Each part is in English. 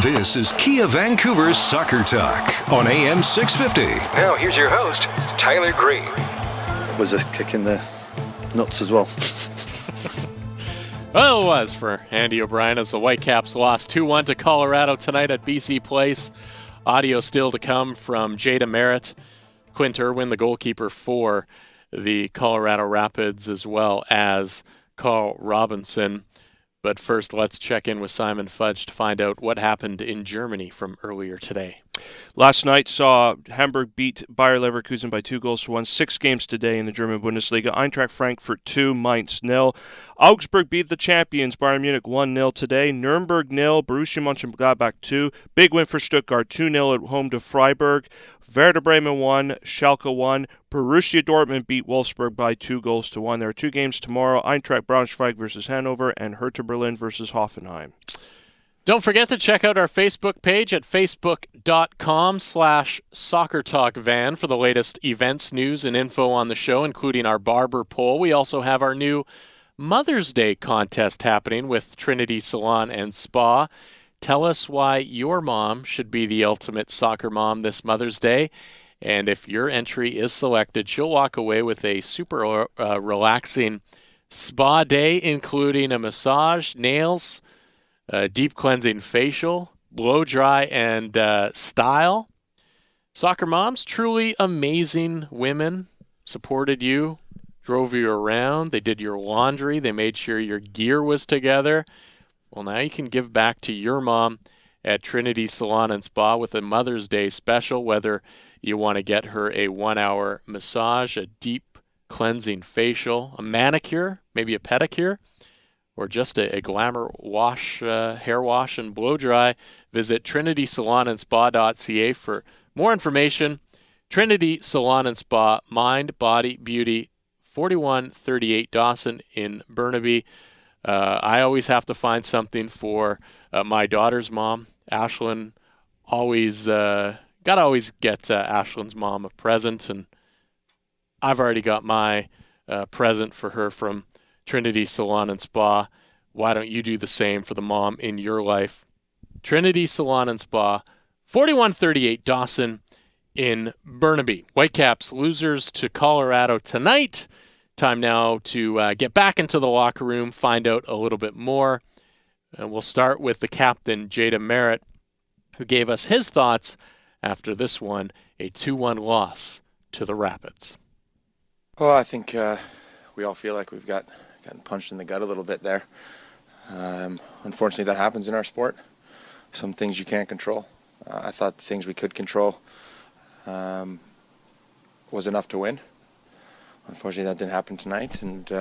This is Kia Vancouver's Soccer Talk on AM 650. Now here's your host, Tyler Green. Was a kick in the nuts as well. Well, it was for Andy O'Brien as the Whitecaps lost 2-1 to Colorado tonight at BC Place. Audio still to come from Jada Merritt, Quint Irwin, the goalkeeper for the Colorado Rapids, as well as Carl Robinson. But first, let's check in with Simon Fudge to find out what happened in Germany from earlier today. Last night saw Hamburg beat Bayer Leverkusen by 2-1. 6 games today in the German Bundesliga. Eintracht Frankfurt 2, Mainz 0. Augsburg beat the champions Bayern Munich 1-0 today. Nuremberg 0, Borussia Mönchengladbach 2. Big win for Stuttgart 2-0 at home to Freiburg. Werder Bremen 1, Schalke 1. Borussia Dortmund beat Wolfsburg by 2-1. There are 2 games tomorrow. Eintracht Braunschweig versus Hanover and Hertha Berlin versus Hoffenheim. Don't forget to check out our Facebook page at facebook.com/SoccerTalkVan for the latest events, news, and info on the show, including our barber poll. We also have our new Mother's Day contest happening with Trinity Salon and Spa. Tell us why your mom should be the ultimate soccer mom this Mother's Day. And if your entry is selected, she'll walk away with a super relaxing spa day, including a massage, nails, deep cleansing facial, blow dry, and style. Soccer moms, truly amazing women, supported you, drove you around, they did your laundry, they made sure your gear was together. Well, now you can give back to your mom at Trinity Salon and Spa with a Mother's Day special, whether you want to get her a 1-hour massage, a deep cleansing facial, a manicure, maybe a pedicure, or just a glamour wash, hair wash and blow dry. Visit trinitysalonandspa.ca for more information. Trinity Salon and Spa, Mind, Body, Beauty, 4138 Dawson in Burnaby. I always have to find something for my daughter's mom, Ashlyn. Gotta always get Ashlyn's mom a present, and I've already got my present for her from Trinity Salon and Spa. Why don't you do the same for the mom in your life? Trinity Salon and Spa, 4138 Dawson in Burnaby. Whitecaps losers to Colorado tonight. Time now to get back into the locker room, find out a little bit more. And we'll start with the captain, Jada Merritt, who gave us his thoughts after this one, a 2-1 loss to the Rapids. Well, I think we all feel like we've gotten punched in the gut a little bit there. Unfortunately, that happens in our sport. Some things you can't control. I thought the things we could control was enough to win. Unfortunately, that didn't happen tonight, and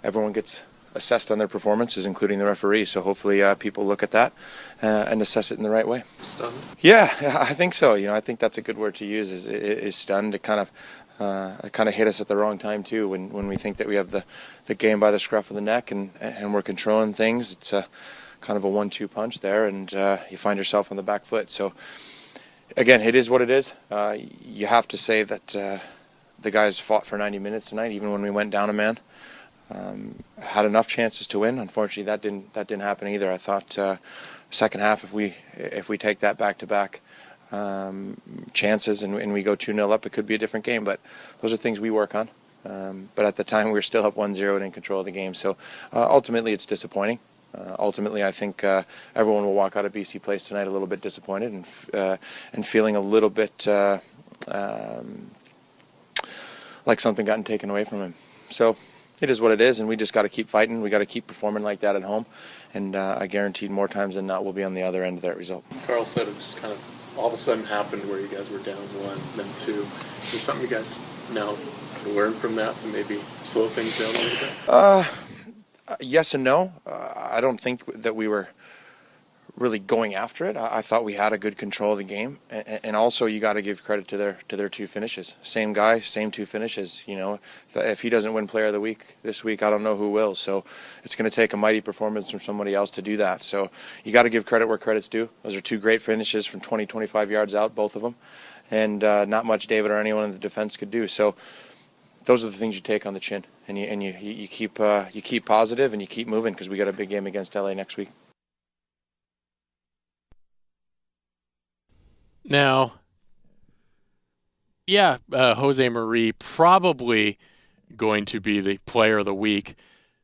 everyone gets assessed on their performances, including the referee. So hopefully people look at that and assess it in the right way. Stunned? Yeah, I think so. I think that's a good word to use, is stunned. It kind of hit us at the wrong time, too, when we think that we have the game by the scruff of the neck and we're controlling things. It's kind of a 1-2 punch there, and you find yourself on the back foot. So, again, it is what it is. You have to say that the guys fought for 90 minutes tonight, even when we went down a man. Had enough chances to win. Unfortunately, that didn't happen either. I thought second half, if we take that back-to-back chances and we go 2-0 up, it could be a different game. But those are things we work on. But at the time, we were still up 1-0 and in control of the game. So ultimately, it's disappointing. Ultimately, I think everyone will walk out of BC Place tonight a little bit disappointed and feeling a little bit like something gotten taken away from him. So it is what it is, and we just got to keep fighting. We got to keep performing like that at home, and I guaranteed more times than not we'll be on the other end of that result. Carl said it just kind of all of a sudden happened where you guys were down 1, then 2. Is there something you guys now can learn from that to maybe slow things down a little bit? Yes and no. I don't think that we were really going after it. I thought we had a good control of the game, and also you got to give credit to their 2 finishes. Same guy, same 2 finishes. If he doesn't win Player of the Week this week, I don't know who will. So it's going to take a mighty performance from somebody else to do that. So you got to give credit where credit's due. Those are 2 great finishes from 20, 25 yards out, both of them, and not much David or anyone in the defense could do. So those are the things you take on the chin, and you keep positive and you keep moving, because we got a big game against LA next week. Now, yeah, Jose Marie probably going to be the player of the week.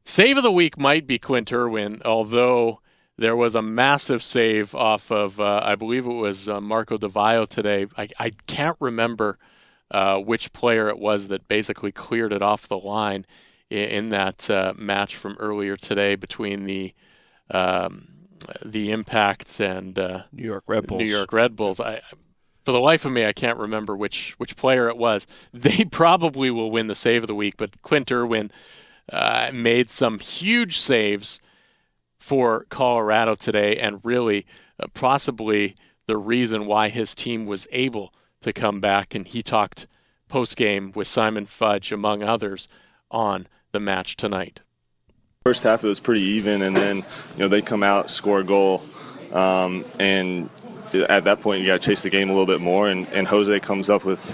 Save of the week might be Quint Irwin, although there was a massive save off of, I believe it was Marco Di Vaio today. I can't remember which player it was that basically cleared it off the line in that match from earlier today between the Impact and New York Red Bulls. New York Red Bulls. For the life of me, I can't remember which player it was. They probably will win the save of the week, but Quint Irwin made some huge saves for Colorado today, and really possibly the reason why his team was able to come back. And he talked post-game with Simon Fudge, among others, on the match tonight. First half, it was pretty even, and then they come out, score a goal, and at that point, you got to chase the game a little bit more, and Jose comes up with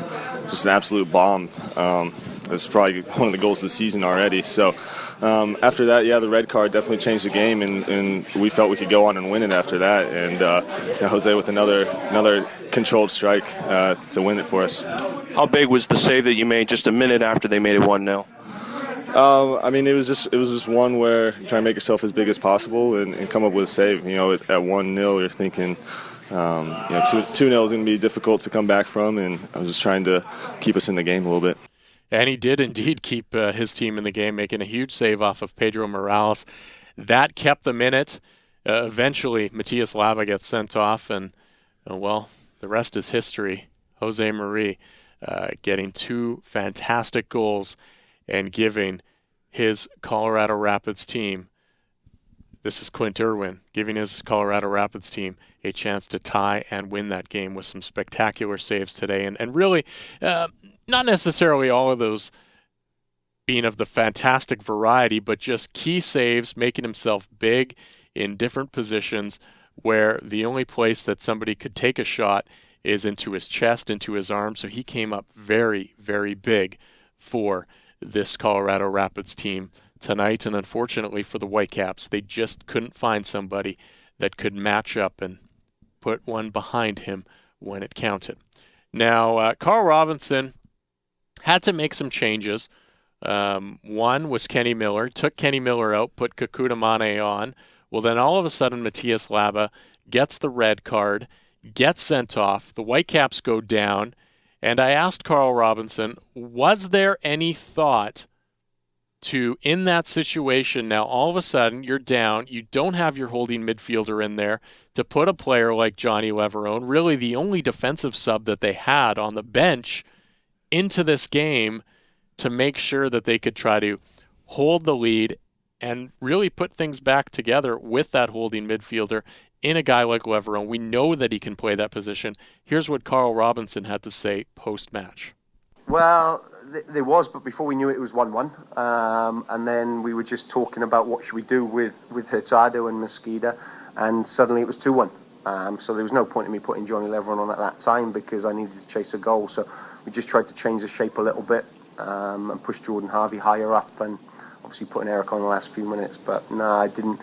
just an absolute bomb. That's probably one of the goals of the season already. So after that, the red card definitely changed the game, and we felt we could go on and win it after that. And Jose with another controlled strike to win it for us. How big was the save that you made just a minute after they made it 1-0? It was just one where you try to make yourself as big as possible and come up with a save. At 1-0, you're thinking, 2-0 is going to be difficult to come back from, and I was just trying to keep us in the game a little bit. And he did indeed keep his team in the game, making a huge save off of Pedro Morales. That kept them in it. Eventually, Matias Laba gets sent off, and, the rest is history. Jose Marie getting 2 fantastic goals and giving his Colorado Rapids team, this is Quint Irwin, giving his Colorado Rapids team a chance to tie and win that game with some spectacular saves today. And really, not necessarily all of those being of the fantastic variety, but just key saves, making himself big in different positions where the only place that somebody could take a shot is into his chest, into his arm. So he came up very, very big for this Colorado Rapids team tonight. And unfortunately for the Whitecaps, they just couldn't find somebody that could match up and put one behind him when it counted. Now, Carl Robinson had to make some changes. One was Kenny Miller, took Kenny Miller out, put Kekuta Mane on. Well, then all of a sudden, Matias Laba gets the red card, gets sent off. The Whitecaps go down. And I asked Carl Robinson, was there any thought to, in that situation, now all of a sudden you're down, you don't have your holding midfielder in there, to put a player like Johnny Leverone, really the only defensive sub that they had on the bench, into this game to make sure that they could try to hold the lead and really put things back together with that holding midfielder in a guy like Leverone. We know that he can play that position. Here's what Carl Robinson had to say post-match. Well, there was, but before we knew it, it was 1-1. And then we were just talking about what should we do with Hurtado and Mosqueda, and suddenly it was 2-1. So there was no point in me putting Johnny Leverone on at that time because I needed to chase a goal. So we just tried to change the shape a little bit and push Jordan Harvey higher up, and obviously putting Eric on the last few minutes. But no, I didn't.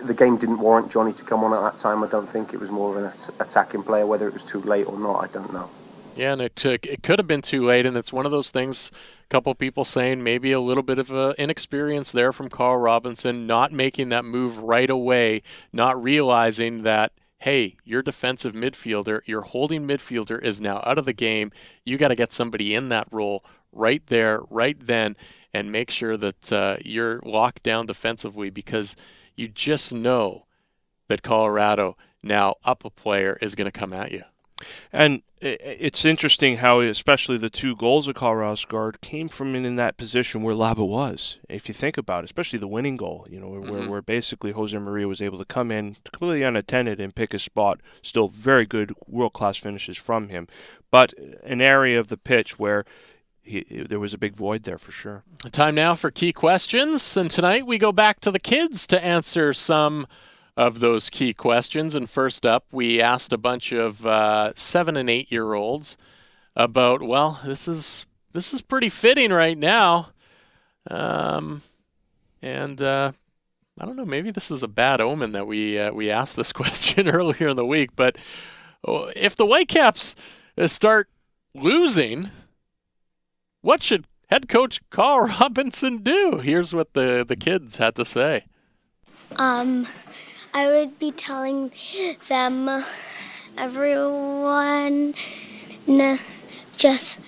The game didn't warrant Johnny to come on at that time. I don't think. It was more of an attacking player. Whether it was too late or not, I don't know. Yeah, and it could have been too late, and it's one of those things, a couple people saying maybe a little bit of inexperience there from Carl Robinson, not making that move right away, not realizing that, hey, your defensive midfielder, your holding midfielder is now out of the game. You got to get somebody in that role right there, right then, and make sure that you're locked down defensively, because you just know that Colorado, now up a player, is going to come at you. And it's interesting how, especially the 2 goals of Colorado scored, came from in that position where Laba was. If you think about it, especially the winning goal, where basically Jose Maria was able to come in completely unattended and pick his spot. Still very good world-class finishes from him, but an area of the pitch where there was a big void there for sure. Time now for key questions, and tonight we go back to the kids to answer some of those key questions. And first up, we asked a bunch of 7 and 8-year-olds about, well, this is pretty fitting right now, and I don't know, maybe this is a bad omen that we asked this question earlier in the week, but if the Whitecaps start losing, what should head coach Carl Robinson do? Here's what the kids had to say. I would be telling them, everyone, just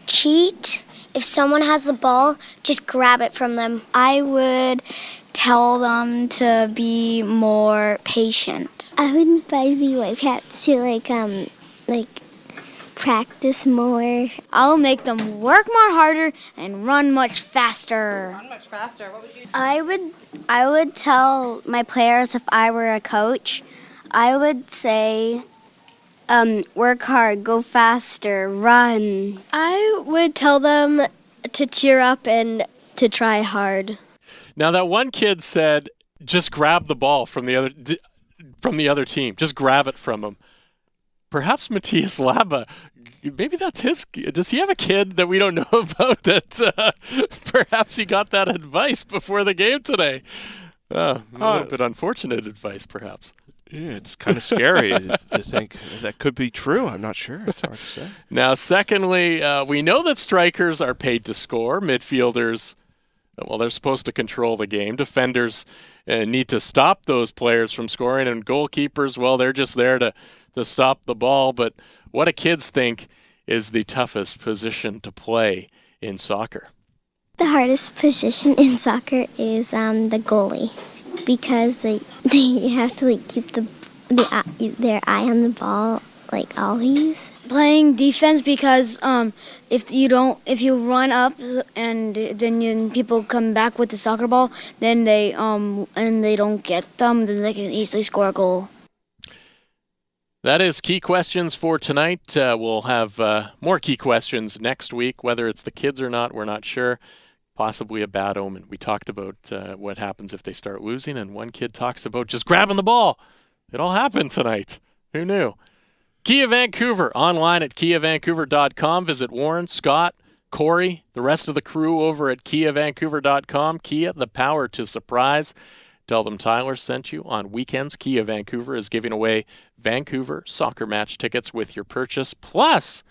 cheat. If someone has the ball, just grab it from them. I would tell them to be more patient. I would advise the Whitecaps to practice more. I'll make them work more harder and run much faster. Run much faster. What would you do? I would tell my players, if I were a coach, I would say, work hard, go faster, run. I would tell them to cheer up and to try hard. Now that one kid said, just grab the ball from the other team. Just grab it from him. Perhaps Matthias Laba, maybe that's his. Does he have a kid that we don't know about that perhaps he got that advice before the game today? A little bit unfortunate advice, perhaps. Yeah, it's kind of scary to think that could be true. I'm not sure. It's hard to say. Now, secondly, we know that strikers are paid to score. Midfielders, well, they're supposed to control the game. Defenders need to stop those players from scoring. And goalkeepers, well, they're just there to stop the ball. But what do kids think is the toughest position to play in soccer? The hardest position in soccer is the goalie, because they have to keep their eye on the ball always. Playing defense, because if you run up and then people come back with the soccer ball, then they don't get them, then they can easily score a goal. That is key questions for tonight. We'll have more key questions next week. Whether it's the kids or not, we're not sure. Possibly a bad omen. We talked about what happens if they start losing, and one kid talks about just grabbing the ball. It all happened tonight. Who knew? Kia Vancouver, online at KiaVancouver.com. Visit Warren, Scott, Corey, the rest of the crew over at KiaVancouver.com. Kia, the power to surprise. Tell them Tyler sent you. On weekends, Kia Vancouver is giving away Vancouver soccer match tickets with your purchase. Plus,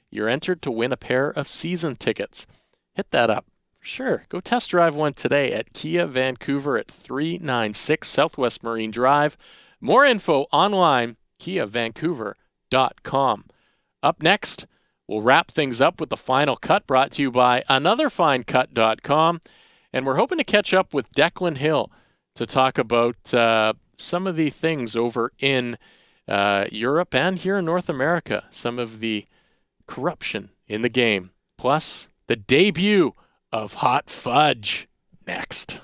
you're entered to win a pair of season tickets. Hit that up. Sure, go test drive one today at Kia Vancouver at 396 Southwest Marine Drive. More info online, KiaVancouver.com. Up next, we'll wrap things up with the Final Cut, brought to you by AnotherFineCut.com. And we're hoping to catch up with Declan Hill to talk about some of the things over in Europe and here in North America, some of the corruption in the game, plus the debut of Hot Fudge next.